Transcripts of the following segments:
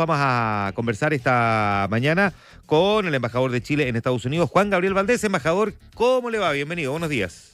Vamos a conversar esta mañana con el embajador de Chile en Estados Unidos, Juan Gabriel Valdés. Embajador, ¿cómo le va? Bienvenido, buenos días.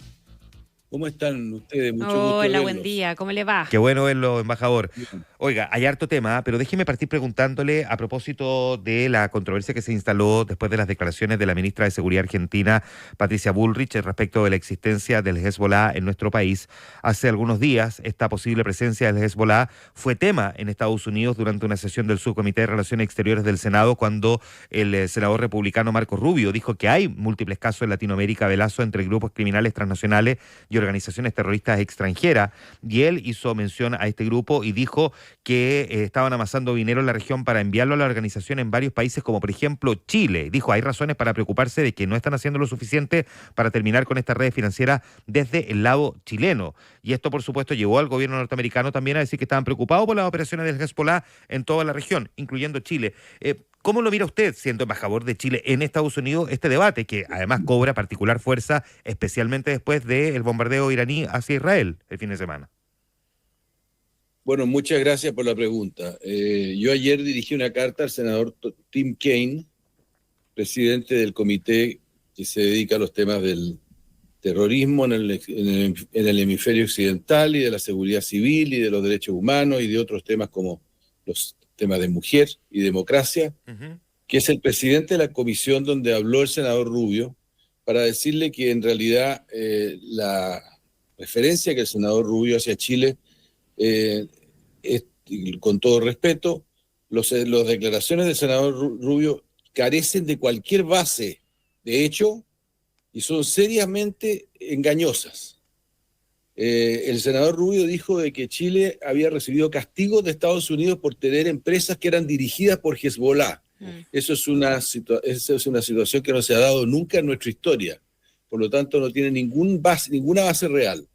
¿Cómo están ustedes? Mucho gusto de Hola, verlos. buen día, ¿cómo le va? Qué bueno verlo, embajador. Bien. Oiga, hay harto tema, pero déjeme partir preguntándole a propósito de la controversia que se instaló después de las declaraciones de la ministra de Seguridad argentina, Patricia Bullrich, respecto de la existencia del Hezbollah en nuestro país. Hace algunos días, esta posible presencia del Hezbollah fue tema en Estados Unidos durante una sesión del Subcomité de Relaciones Exteriores del Senado, cuando el senador republicano Marco Rubio dijo que hay múltiples casos en Latinoamérica de lazo entre grupos criminales transnacionales y organizaciones terroristas extranjeras, y él hizo mención a este grupo y dijo que estaban amasando dinero en la región para enviarlo a la organización en varios países, como por ejemplo Chile. Dijo, hay razones para preocuparse de que no están haciendo lo suficiente para terminar con esta red financiera desde el lado chileno. Y esto, por supuesto, llevó al gobierno norteamericano también a decir que estaban preocupados por las operaciones del Hezbollah en toda la región, incluyendo Chile. ¿Cómo lo mira usted, siendo embajador de Chile en Estados Unidos, este debate que además cobra particular fuerza, especialmente después del bombardeo iraní hacia Israel el fin de semana? Bueno, muchas gracias por la pregunta. Yo ayer dirigí una carta al senador Tim Kaine, presidente del comité que se dedica a los temas del terrorismo en el hemisferio occidental y de la seguridad civil y de los derechos humanos y de otros temas como los temas de mujer y democracia, que es el presidente de la comisión donde habló el senador Rubio, para decirle que en realidad la referencia que el senador Rubio hacia Chile, con todo respeto, las declaraciones del senador Rubio carecen de cualquier base de hecho y son seriamente engañosas. El senador Rubio dijo de que Chile había recibido castigos de Estados Unidos por tener empresas que eran dirigidas por Hezbollah. Eso es una situación que no se ha dado nunca en nuestra historia. Por lo tanto, no tiene ninguna base real.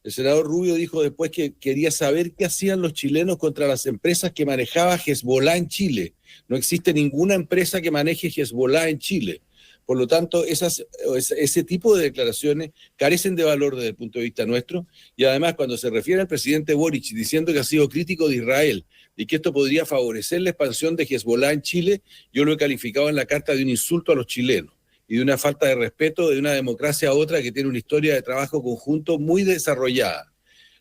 El senador Rubio dijo después que quería saber qué hacían los chilenos contra las empresas que manejaba Hezbollah en Chile. No existe ninguna empresa que maneje Hezbollah en Chile. Por lo tanto, ese tipo de declaraciones carecen de valor desde el punto de vista nuestro. Y además, cuando se refiere al presidente Boric diciendo que ha sido crítico de Israel y que esto podría favorecer la expansión de Hezbollah en Chile, yo lo he calificado en la carta de un insulto a los chilenos y de una falta de respeto de una democracia a otra que tiene una historia de trabajo conjunto muy desarrollada.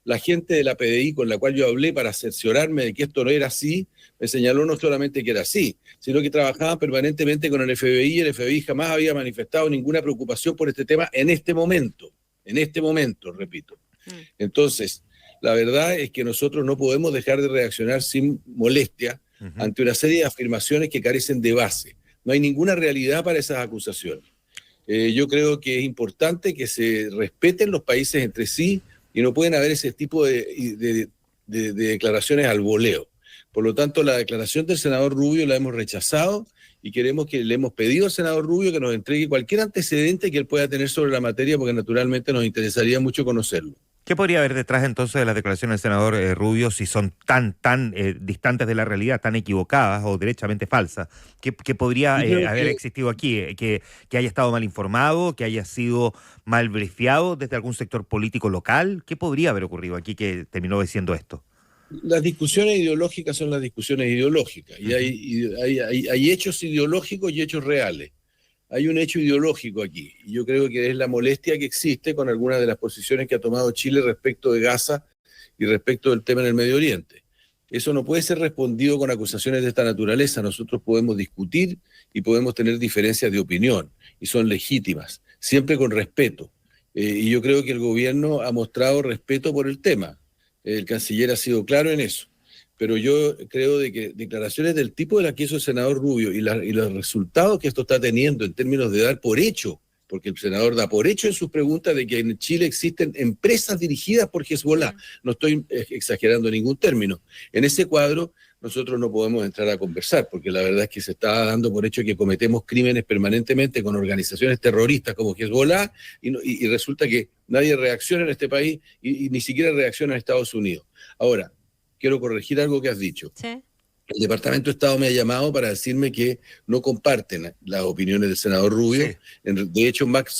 La gente de la PDI con la cual yo hablé para cerciorarme de que esto no era así, me señaló no solamente que era así, sino que trabajaban permanentemente con el FBI y el FBI jamás había manifestado ninguna preocupación por este tema en este momento, repito. Entonces, la verdad es que nosotros no podemos dejar de reaccionar sin molestia ante una serie de afirmaciones que carecen de base. No hay ninguna realidad para esas acusaciones. Yo creo que es importante que se respeten los países entre sí y no pueden haber ese tipo de declaraciones al voleo. Por lo tanto, la declaración del senador Rubio la hemos rechazado y le hemos pedido al senador Rubio que nos entregue cualquier antecedente que él pueda tener sobre la materia, porque naturalmente nos interesaría mucho conocerlo. ¿Qué podría haber detrás entonces de las declaraciones del senador Rubio si son tan distantes de la realidad, tan equivocadas o derechamente falsas? ¿Qué podría haber existido aquí? ¿Que haya estado mal informado, que haya sido mal brifeado desde algún sector político local? ¿Qué podría haber ocurrido aquí que terminó diciendo esto? Las discusiones ideológicas son las discusiones ideológicas y hay hechos ideológicos y hechos reales. Hay un hecho ideológico aquí, y yo creo que es la molestia que existe con algunas de las posiciones que ha tomado Chile respecto de Gaza y respecto del tema en el Medio Oriente. Eso no puede ser respondido con acusaciones de esta naturaleza. Nosotros podemos discutir y podemos tener diferencias de opinión, y son legítimas, siempre con respeto. Y yo creo que el gobierno ha mostrado respeto por el tema. El canciller ha sido claro en eso. Pero yo creo de que declaraciones del tipo de la que hizo el senador Rubio y los resultados que esto está teniendo en términos de dar por hecho, porque el senador da por hecho en sus preguntas de que en Chile existen empresas dirigidas por Hezbollah, no estoy exagerando ningún término. En ese cuadro nosotros no podemos entrar a conversar, porque la verdad es que se está dando por hecho que cometemos crímenes permanentemente con organizaciones terroristas como Hezbollah y resulta que nadie reacciona en este país y ni siquiera reacciona en Estados Unidos. Ahora, quiero corregir algo que has dicho. ¿Sí? El Departamento de Estado me ha llamado para decirme que no comparten las opiniones del senador Rubio. Sí. De hecho, Mark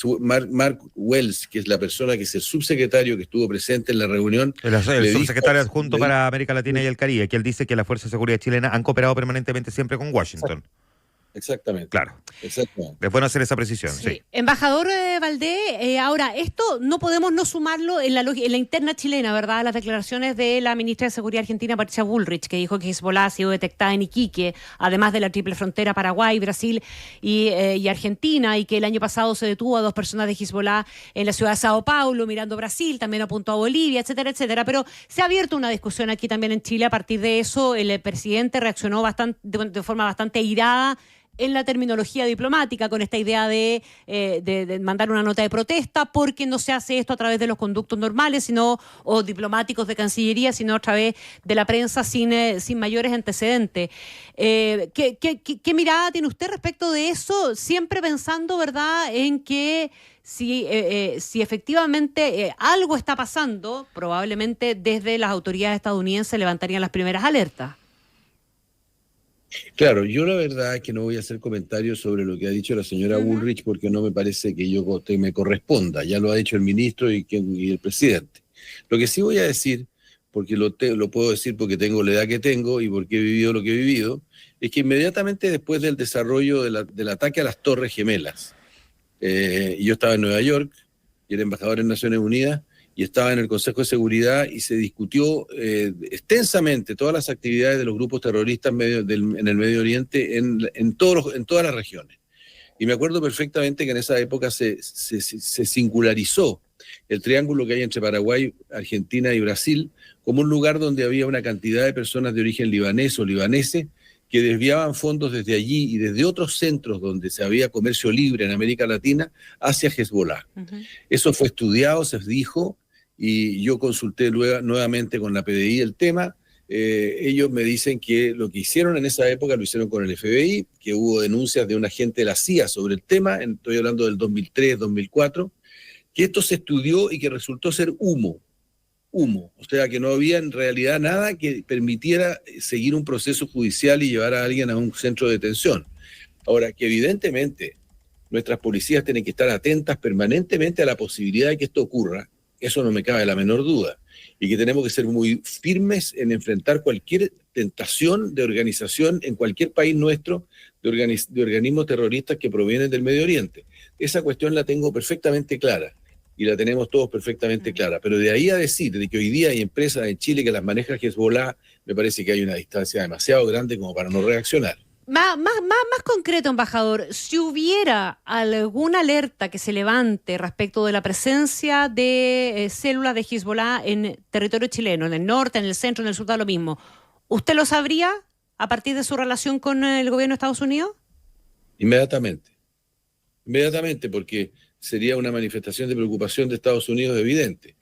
Wells, que es la persona que es el subsecretario que estuvo presente en la reunión, El le dijo, subsecretario adjunto le dijo- para América Latina y el Caribe, que él dice que las fuerzas de seguridad chilenas han cooperado permanentemente siempre con Washington. exactamente, Claro. exactamente. Es bueno hacer esa precisión, sí. Sí. Embajador Valdés, ahora, esto no podemos no sumarlo en la interna chilena, ¿verdad? Las declaraciones de la ministra de Seguridad argentina, Patricia Bullrich, que dijo que Hezbollah ha sido detectada en Iquique, además de la triple frontera Paraguay, Brasil y Argentina, y que el año pasado se detuvo a 2 personas de Hezbollah en la ciudad de Sao Paulo, mirando Brasil, también apuntó a Bolivia, etcétera, etcétera. Pero se ha abierto una discusión aquí también en Chile. A partir de eso, el presidente reaccionó de forma bastante airada en la terminología diplomática, con esta idea de mandar una nota de protesta, porque no se hace esto a través de los conductos normales, o diplomáticos de Cancillería, sino a través de la prensa sin mayores antecedentes. ¿Qué mirada tiene usted respecto de eso? Siempre pensando, ¿verdad?, en que si efectivamente algo está pasando, probablemente desde las autoridades estadounidenses levantarían las primeras alertas. Claro, yo la verdad es que no voy a hacer comentarios sobre lo que ha dicho la señora Bullrich porque no me parece que me corresponda. Ya lo ha dicho el ministro y el presidente. Lo que sí voy a decir, porque lo puedo decir porque tengo la edad que tengo y porque he vivido lo que he vivido, es que inmediatamente después del desarrollo del ataque a las Torres Gemelas, yo estaba en Nueva York y era embajador en Naciones Unidas, y estaba en el Consejo de Seguridad y se discutió extensamente todas las actividades de los grupos terroristas en el Medio Oriente en todas las regiones. Y me acuerdo perfectamente que en esa época se singularizó el triángulo que hay entre Paraguay, Argentina y Brasil como un lugar donde había una cantidad de personas de origen libanés o libaneses que desviaban fondos desde allí y desde otros centros donde se había comercio libre en América Latina hacia Hezbollah. Uh-huh. Eso fue estudiado, se dijo, y yo consulté nuevamente con la PDI el tema. Ellos me dicen que lo que hicieron en esa época lo hicieron con el FBI, que hubo denuncias de un agente de la CIA sobre el tema, estoy hablando del 2003, 2004, que esto se estudió y que resultó ser humo, o sea que no había en realidad nada que permitiera seguir un proceso judicial y llevar a alguien a un centro de detención. Ahora, que evidentemente nuestras policías tienen que estar atentas permanentemente a la posibilidad de que esto ocurra, eso no me cabe la menor duda, y que tenemos que ser muy firmes en enfrentar cualquier tentación de organización en cualquier país nuestro de organismos terroristas que provienen del Medio Oriente. Esa cuestión la tengo perfectamente clara y la tenemos todos perfectamente clara, pero de ahí a decir de que hoy día hay empresas en Chile que las maneja Hezbollah, me parece que hay una distancia demasiado grande como para no reaccionar. Más concreto, embajador, si hubiera alguna alerta que se levante respecto de la presencia de células de Hezbollah en territorio chileno, en el norte, en el centro, en el sur, da lo mismo, ¿usted lo sabría a partir de su relación con el gobierno de Estados Unidos? Inmediatamente, porque sería una manifestación de preocupación de Estados Unidos evidente.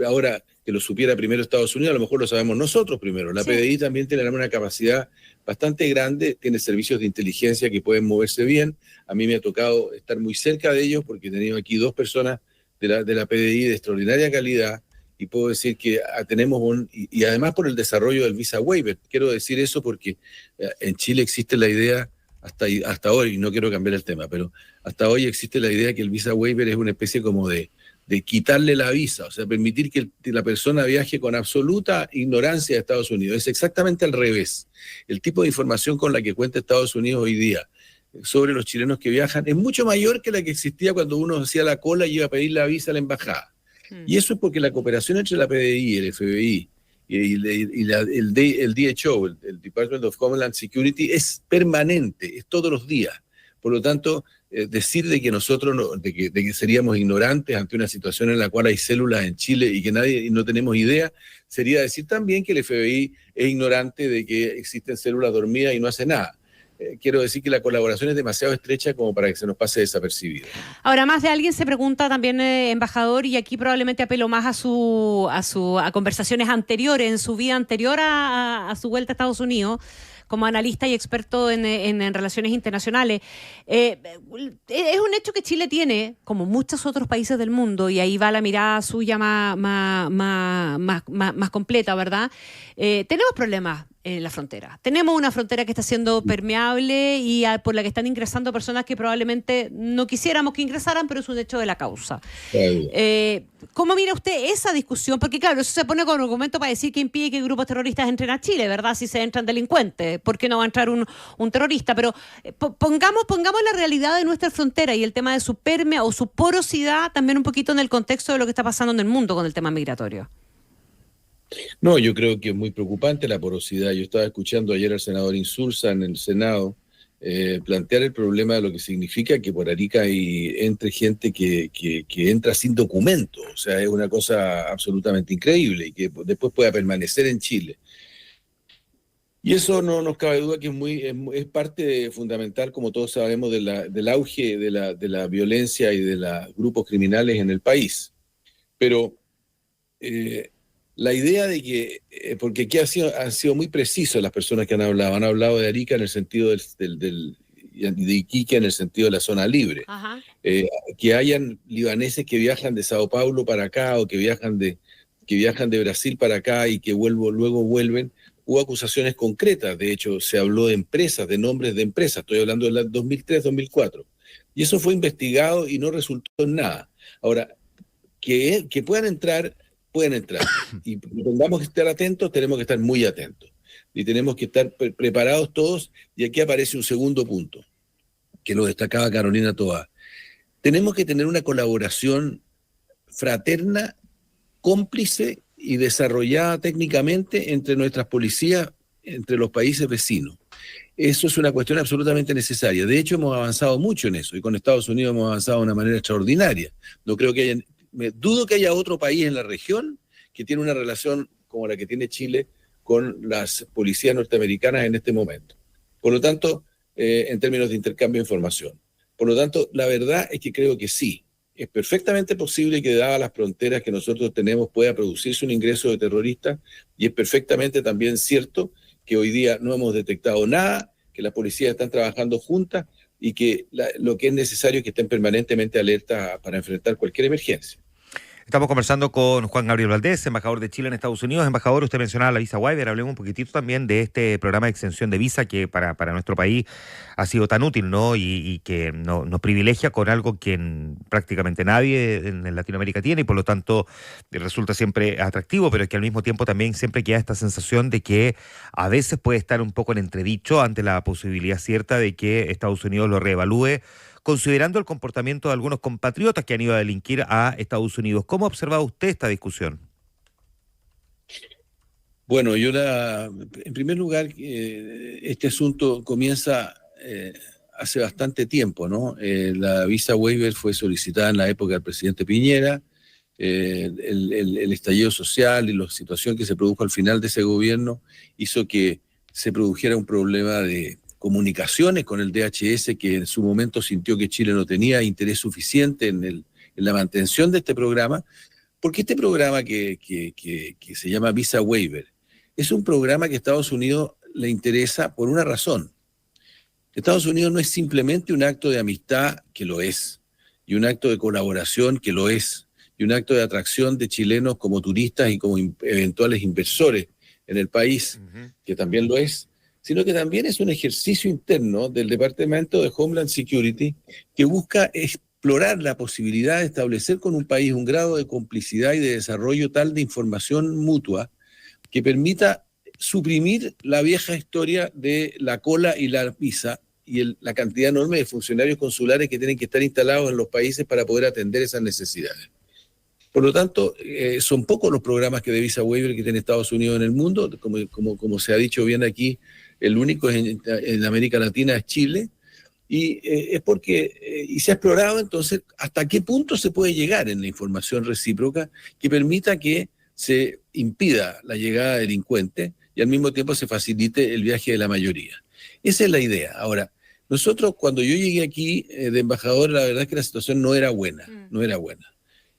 Ahora, que lo supiera primero Estados Unidos, a lo mejor lo sabemos nosotros primero. La PDI también tiene una capacidad bastante grande, tiene servicios de inteligencia que pueden moverse bien. A mí me ha tocado estar muy cerca de ellos porque he tenido aquí 2 personas de la PDI de extraordinaria calidad y puedo decir que tenemos y además por el desarrollo del visa waiver. Quiero decir eso porque en Chile existe la idea, hasta hoy, no quiero cambiar el tema, pero hasta hoy existe la idea que el visa waiver es una especie como de quitarle la visa, o sea, permitir que la persona viaje con absoluta ignorancia de Estados Unidos. Es exactamente al revés. El tipo de información con la que cuenta Estados Unidos hoy día sobre los chilenos que viajan es mucho mayor que la que existía cuando uno hacía la cola y iba a pedir la visa a la embajada. Y eso es porque la cooperación entre la PDI, el FBI el DHO, el Department of Homeland Security, es permanente, es todos los días. Por lo tanto, decir de que nosotros de que seríamos ignorantes ante una situación en la cual hay células en Chile y que no tenemos idea, sería decir también que el FBI es ignorante de que existen células dormidas y no hace nada. Quiero decir que la colaboración es demasiado estrecha como para que se nos pase desapercibido. Ahora, más de alguien se pregunta también, embajador, y aquí probablemente apelo más a conversaciones anteriores, en su vida anterior a su vuelta a Estados Unidos, como analista y experto en relaciones internacionales. Es un hecho que Chile tiene, como muchos otros países del mundo, y ahí va la mirada suya más completa, ¿verdad? Tenemos problemas en la frontera. Tenemos una frontera que está siendo permeable y por la que están ingresando personas que probablemente no quisiéramos que ingresaran, pero es un hecho de la causa. ¿Cómo mira usted esa discusión? Porque claro, eso se pone como argumento para decir que impide que grupos terroristas entren a Chile, ¿verdad? Si se entran delincuentes, ¿por qué no va a entrar un terrorista? Pero pongamos la realidad de nuestra frontera y el tema de su permea o su porosidad también un poquito en el contexto de lo que está pasando en el mundo con el tema migratorio. No, yo creo que es muy preocupante la porosidad. Yo estaba escuchando ayer al senador Insulza en el Senado plantear el problema de lo que significa que por Arica entre gente que entra sin documento. O sea, es una cosa absolutamente increíble y que después pueda permanecer en Chile. Y eso no nos cabe duda que es parte fundamental, como todos sabemos, del auge de la violencia y de los grupos criminales en el país. Pero la idea de que, porque aquí han sido muy precisos las personas que han hablado de Arica en el sentido de Iquique en el sentido de la zona libre. Que hayan libaneses que viajan de Sao Paulo para acá o que viajan de Brasil para acá y que luego vuelven. Hubo acusaciones concretas, de hecho se habló de empresas, de nombres de empresas, estoy hablando de la 2003-2004, y eso fue investigado y no resultó en nada. Ahora, que puedan entrar, y tengamos que estar atentos, tenemos que estar muy atentos, y tenemos que estar preparados todos, y aquí aparece un segundo punto, que lo destacaba Carolina Toá. Tenemos que tener una colaboración fraterna, cómplice y desarrollada técnicamente entre nuestras policías, entre los países vecinos. Eso es una cuestión absolutamente necesaria. De hecho, hemos avanzado mucho en eso, y con Estados Unidos hemos avanzado de una manera extraordinaria. Dudo que haya otro país en la región que tiene una relación como la que tiene Chile con las policías norteamericanas en este momento. Por lo tanto, en términos de intercambio de información. Por lo tanto, la verdad es que creo que sí. Es perfectamente posible que, dadas las fronteras que nosotros tenemos, pueda producirse un ingreso de terroristas, y es perfectamente también cierto que hoy día no hemos detectado nada, que las policías están trabajando juntas y que lo que es necesario es que estén permanentemente alertas para enfrentar cualquier emergencia. Estamos conversando con Juan Gabriel Valdés, embajador de Chile en Estados Unidos. Embajador, usted mencionaba la visa waiver. Hablemos un poquitito también de este programa de extensión de visa que para nuestro país ha sido tan útil, ¿no? Y que nos privilegia con algo que prácticamente nadie en Latinoamérica tiene, y por lo tanto resulta siempre atractivo, pero es que al mismo tiempo también siempre queda esta sensación de que a veces puede estar un poco en entredicho ante la posibilidad cierta de que Estados Unidos lo reevalúe, considerando el comportamiento de algunos compatriotas que han ido a delinquir a Estados Unidos. ¿Cómo ha observado usted esta discusión? Bueno, en primer lugar, este asunto comienza hace bastante tiempo, ¿no? La visa waiver fue solicitada en la época del presidente Piñera. El estallido social y la situación que se produjo al final de ese gobierno hizo que se produjera un problema de comunicaciones con el DHS, que en su momento sintió que Chile no tenía interés suficiente en la mantención de este programa, porque este programa que se llama Visa Waiver es un programa que a Estados Unidos le interesa por una razón. Estados Unidos no es simplemente un acto de amistad, que lo es, y un acto de colaboración, que lo es, y un acto de atracción de chilenos como turistas y como eventuales inversores en el país, que también lo es, sino que también es un ejercicio interno del Departamento de Homeland Security que busca explorar la posibilidad de establecer con un país un grado de complicidad y de desarrollo tal de información mutua que permita suprimir la vieja historia de la cola y la visa y la cantidad enorme de funcionarios consulares que tienen que estar instalados en los países para poder atender esas necesidades. Por lo tanto, son pocos los programas de visa waiver que tiene Estados Unidos en el mundo. Como se ha dicho bien aquí, el único en América Latina es Chile, y es porque y se ha explorado entonces hasta qué punto se puede llegar en la información recíproca que permita que se impida la llegada de delincuentes y al mismo tiempo se facilite el viaje de la mayoría. Esa es la idea. Ahora, nosotros cuando yo llegué aquí de embajador, la verdad es que la situación no era buena, no era buena.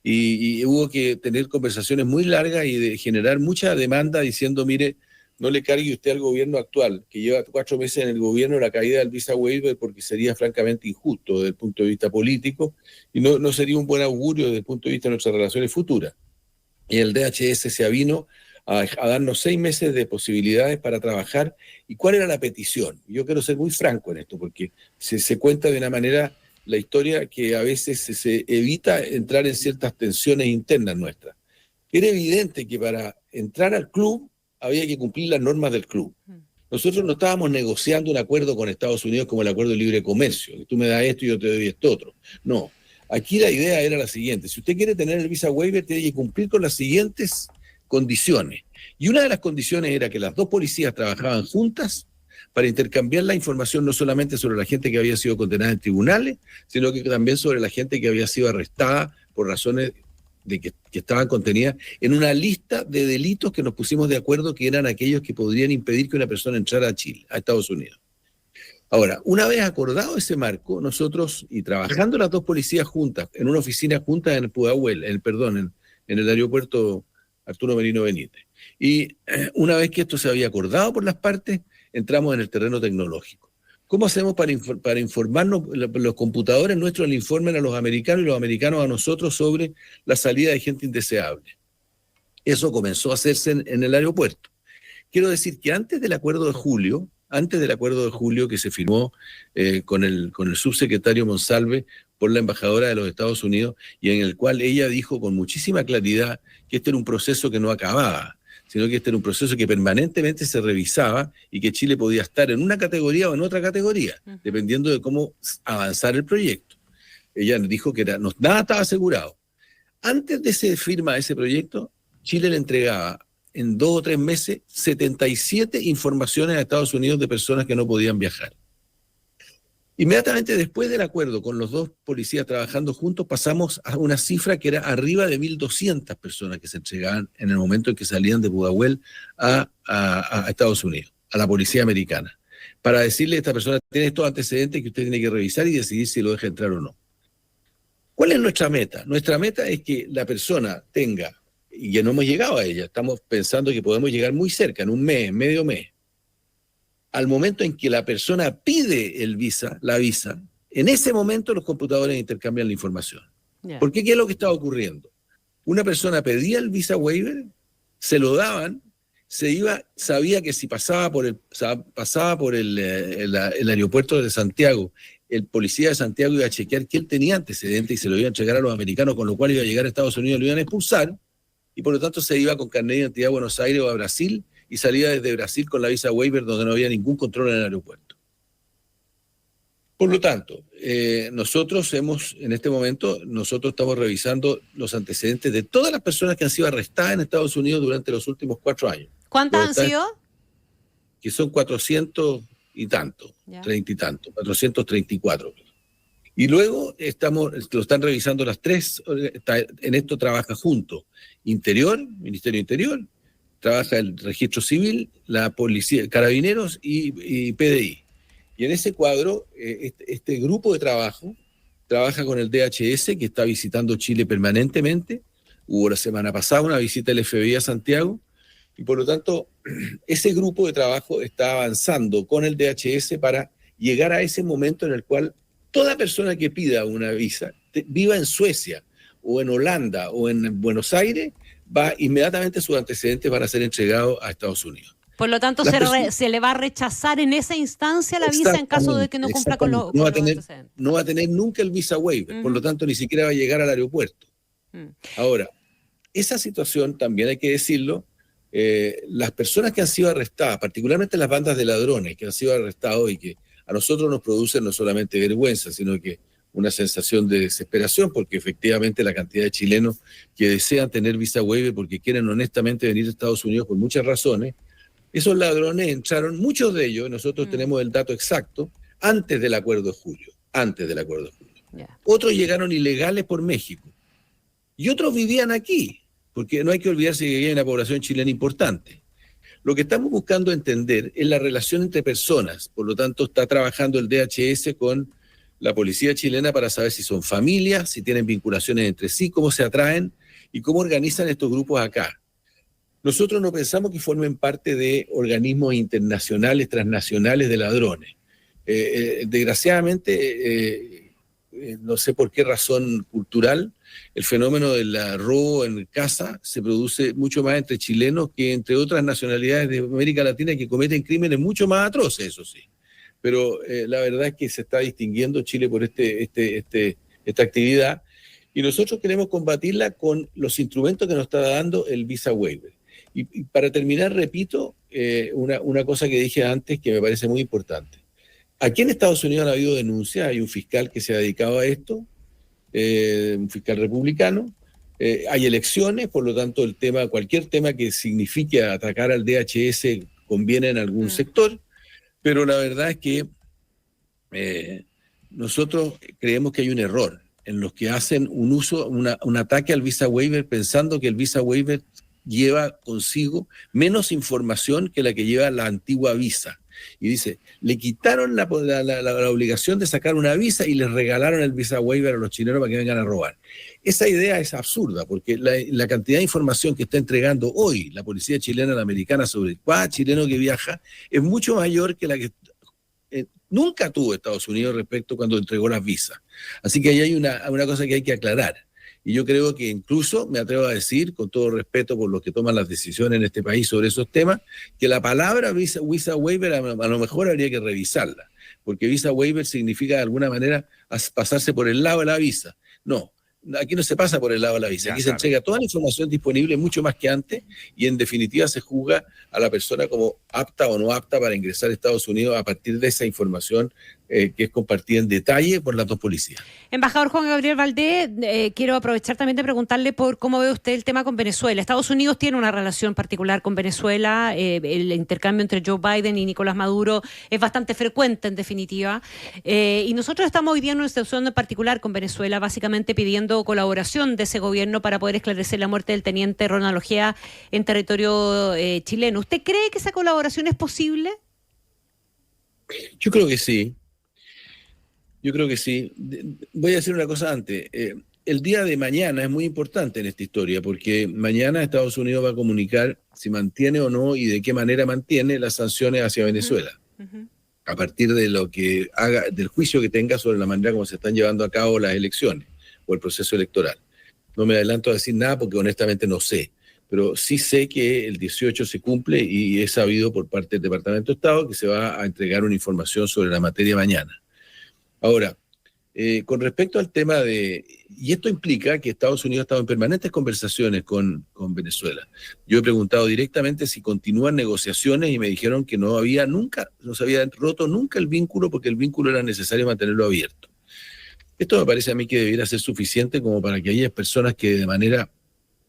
Y hubo que tener conversaciones muy largas y de generar mucha demanda diciendo, mire, no le cargue usted al gobierno actual, que lleva 4 meses en el gobierno, la caída del visa waiver, porque sería francamente injusto desde el punto de vista político y no sería un buen augurio desde el punto de vista de nuestras relaciones futuras. Y el DHS se avino a darnos 6 meses de posibilidades para trabajar. ¿Y cuál era la petición? Yo quiero ser muy franco en esto, porque se cuenta de una manera la historia que a veces se evita entrar en ciertas tensiones internas nuestras. Era evidente que para entrar al club había que cumplir las normas del club. Nosotros no estábamos negociando un acuerdo con Estados Unidos como el acuerdo de libre comercio, que tú me das esto y yo te doy esto otro. No, aquí la idea era la siguiente: si usted quiere tener el visa waiver, tiene que cumplir con las siguientes condiciones. Y una de las condiciones era que las dos policías trabajaban juntas para intercambiar la información no solamente sobre la gente que había sido condenada en tribunales, sino que también sobre la gente que había sido arrestada por razones de que estaban contenidas en una lista de delitos que nos pusimos de acuerdo que eran aquellos que podrían impedir que una persona entrara a Chile, a Estados Unidos. Ahora, una vez acordado ese marco, nosotros, y trabajando las dos policías juntas, en una oficina junta en Pudahuel, en el aeropuerto Arturo Merino Benítez, y una vez que esto se había acordado por las partes, entramos en el terreno tecnológico. ¿Cómo hacemos para informarnos? Los computadores nuestros le informan a los americanos y los americanos a nosotros sobre la salida de gente indeseable. Eso comenzó a hacerse en el aeropuerto. Quiero decir que antes del acuerdo de julio que se firmó con el subsecretario Monsalve por la embajadora de los Estados Unidos, y en el cual ella dijo con muchísima claridad que este era un proceso que no acababa, sino que este era un proceso que permanentemente se revisaba y que Chile podía estar en una categoría o en otra categoría, dependiendo de cómo avanzar el proyecto. Ella dijo que nada estaba asegurado. Antes de se firma ese proyecto, Chile le entregaba en 2 o 3 meses 77 informaciones a Estados Unidos de personas que no podían viajar. Inmediatamente después del acuerdo con los dos policías trabajando juntos, pasamos a una cifra que era arriba de 1.200 personas que se entregaban en el momento en que salían de Pudahuel a Estados Unidos, a la policía americana, para decirle a esta persona: tiene estos antecedentes que usted tiene que revisar y decidir si lo deja entrar o no. ¿Cuál es nuestra meta? Nuestra meta es que la persona tenga, y ya no hemos llegado a ella, estamos pensando que podemos llegar muy cerca, en un mes, medio mes, al momento en que la persona pide la visa, en ese momento los computadores intercambian la información. Yeah. ¿Por qué? ¿Qué es lo que estaba ocurriendo? Una persona pedía el visa waiver, se lo daban, sabía que si pasaba por el aeropuerto de Santiago, el policía de Santiago iba a chequear que él tenía antecedentes y se lo iba a entregar a los americanos, con lo cual iba a llegar a Estados Unidos, lo iban a expulsar, y por lo tanto se iba con carnet de identidad a Buenos Aires o a Brasil, y salía desde Brasil con la visa waiver, donde no había ningún control en el aeropuerto. Por lo tanto, nosotros en este momento estamos revisando los antecedentes de todas las personas que han sido arrestadas en Estados Unidos durante los últimos 4 años. ¿Cuántas han sido? Que son 400 y tanto, 30 y tanto, 434. Y luego lo están revisando las 3, en esto trabaja junto Ministerio Interior, trabaja el Registro Civil, la Policía, Carabineros y PDI. Y en ese cuadro, este grupo de trabajo trabaja con el DHS, que está visitando Chile permanentemente. Hubo la semana pasada una visita del FBI a Santiago, y por lo tanto, ese grupo de trabajo está avanzando con el DHS para llegar a ese momento en el cual toda persona que pida una visa, viva en Suecia o en Holanda o en Buenos Aires, inmediatamente sus antecedentes van a ser entregados a Estados Unidos. Por lo tanto, se le va a rechazar en esa instancia la visa en caso de que no cumpla con los antecedentes. No va a tener nunca el visa waiver, por lo tanto ni siquiera va a llegar al aeropuerto. Ahora, esa situación también hay que decirlo, las personas que han sido arrestadas, particularmente las bandas de ladrones que han sido arrestados y que a nosotros nos producen no solamente vergüenza, sino que una sensación de desesperación, porque efectivamente la cantidad de chilenos que desean tener visa waiver porque quieren honestamente venir a Estados Unidos por muchas razones, esos ladrones entraron, muchos de ellos, nosotros tenemos el dato exacto, antes del acuerdo de julio. Yeah. Otros llegaron ilegales por México y otros vivían aquí, porque no hay que olvidarse que hay una población chilena importante. Lo que estamos buscando entender es la relación entre personas, por lo tanto está trabajando el DHS con la policía chilena para saber si son familias, si tienen vinculaciones entre sí, cómo se atraen y cómo organizan estos grupos acá. Nosotros no pensamos que formen parte de organismos internacionales, transnacionales de ladrones. Desgraciadamente, no sé por qué razón cultural, el fenómeno del robo en casa se produce mucho más entre chilenos que entre otras nacionalidades de América Latina que cometen crímenes mucho más atroces, eso sí. Pero la verdad es que se está distinguiendo Chile por esta actividad, y nosotros queremos combatirla con los instrumentos que nos está dando el Visa Waiver. Y para terminar, repito una cosa que dije antes que me parece muy importante. Aquí en Estados Unidos ha habido denuncias, hay un fiscal que se ha dedicado a esto, un fiscal republicano, hay elecciones, por lo tanto cualquier tema que signifique atacar al DHS conviene en algún sector, pero la verdad es que nosotros creemos que hay un error en los que hacen un ataque al Visa Waiver pensando que el Visa Waiver lleva consigo menos información que la que lleva la antigua visa. Y dice, le quitaron la obligación de sacar una visa y les regalaron el Visa Waiver a los chilenos para que vengan a robar. Esa idea es absurda, porque la cantidad de información que está entregando hoy la policía chilena y la americana sobre cada chileno que viaja es mucho mayor que la que nunca tuvo Estados Unidos respecto cuando entregó las visas. Así que ahí hay una cosa que hay que aclarar. Y yo creo que incluso, me atrevo a decir, con todo respeto por los que toman las decisiones en este país sobre esos temas, que la palabra Visa Waiver a lo mejor habría que revisarla, porque Visa Waiver significa de alguna manera pasarse por el lado de la visa. No, aquí no se pasa por el lado de la visa, aquí se entrega toda la información disponible mucho más que antes, y en definitiva se juzga a la persona como apta o no apta para ingresar a Estados Unidos a partir de esa información que es compartida en detalle por las dos policías. Embajador Juan Gabriel Valdés, quiero aprovechar también de preguntarle por cómo ve usted el tema con Venezuela. Estados Unidos tiene una relación particular con Venezuela, el intercambio entre Joe Biden y Nicolás Maduro es bastante frecuente en definitiva, y nosotros estamos hoy día en una situación particular con Venezuela, básicamente pidiendo colaboración de ese gobierno para poder esclarecer la muerte del teniente Ronald Ojea en territorio chileno. ¿Usted cree que esa colaboración es posible? Yo creo que sí. Voy a decir una cosa antes. El día de mañana es muy importante en esta historia, porque mañana Estados Unidos va a comunicar si mantiene o no y de qué manera mantiene las sanciones hacia Venezuela. A partir de lo que haga, del juicio que tenga sobre la manera como se están llevando a cabo las elecciones o el proceso electoral. No me adelanto a decir nada porque honestamente no sé, pero sí sé que el 18 se cumple y he sabido por parte del Departamento de Estado que se va a entregar una información sobre la materia mañana. Ahora, con respecto al tema y esto implica que Estados Unidos ha estado en permanentes conversaciones con Venezuela. Yo he preguntado directamente si continúan negociaciones y me dijeron que no se había roto nunca el vínculo, porque el vínculo era necesario mantenerlo abierto. Esto me parece a mí que debiera ser suficiente como para que haya personas que de manera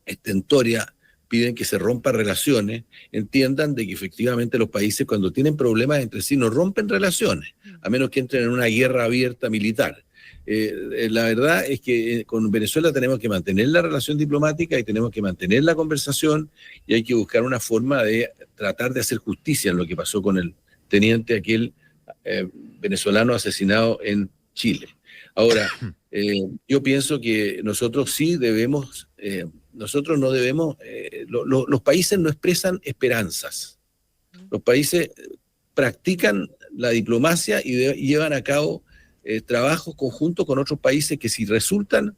estentoria piden que se rompan relaciones, entiendan de que efectivamente los países cuando tienen problemas entre sí no rompen relaciones, a menos que entren en una guerra abierta militar. La verdad es que con Venezuela tenemos que mantener la relación diplomática y tenemos que mantener la conversación, y hay que buscar una forma de tratar de hacer justicia en lo que pasó con el teniente aquel venezolano asesinado en Chile. Ahora, yo pienso que nosotros sí debemos... nosotros no debemos, los países no expresan esperanzas. Los países practican la diplomacia y llevan a cabo trabajos conjuntos con otros países que si resultan,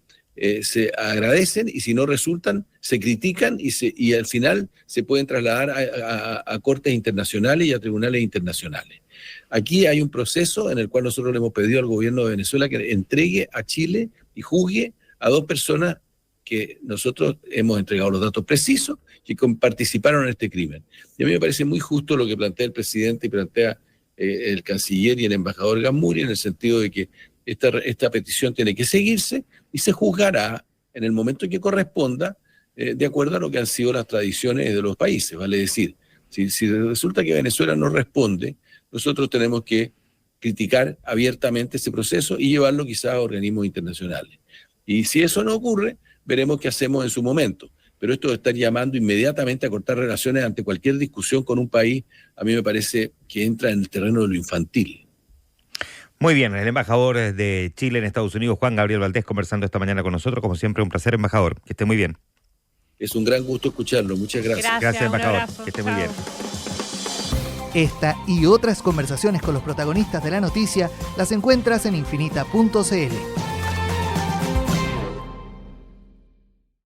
se agradecen, y si no resultan, se critican y al final se pueden trasladar a cortes internacionales y a tribunales internacionales. Aquí hay un proceso en el cual nosotros le hemos pedido al gobierno de Venezuela que entregue a Chile y juzgue a 2 personas que nosotros hemos entregado los datos precisos que participaron en este crimen. Y a mí me parece muy justo lo que plantea el presidente y plantea el canciller y el embajador Gamuri, en el sentido de que esta petición tiene que seguirse y se juzgará en el momento que corresponda, de acuerdo a lo que han sido las tradiciones de los países. Vale decir, si resulta que Venezuela no responde, nosotros tenemos que criticar abiertamente ese proceso y llevarlo quizás a organismos internacionales. Y si eso no ocurre, veremos qué hacemos en su momento. Pero esto de estar llamando inmediatamente a cortar relaciones ante cualquier discusión con un país, a mí me parece que entra en el terreno de lo infantil. Muy bien, el embajador de Chile en Estados Unidos, Juan Gabriel Valdés, conversando esta mañana con nosotros. Como siempre, un placer, embajador. Que esté muy bien. Es un gran gusto escucharlo. Muchas gracias. Gracias, embajador. Que esté muy bien. Esta y otras conversaciones con los protagonistas de la noticia las encuentras en infinita.cl.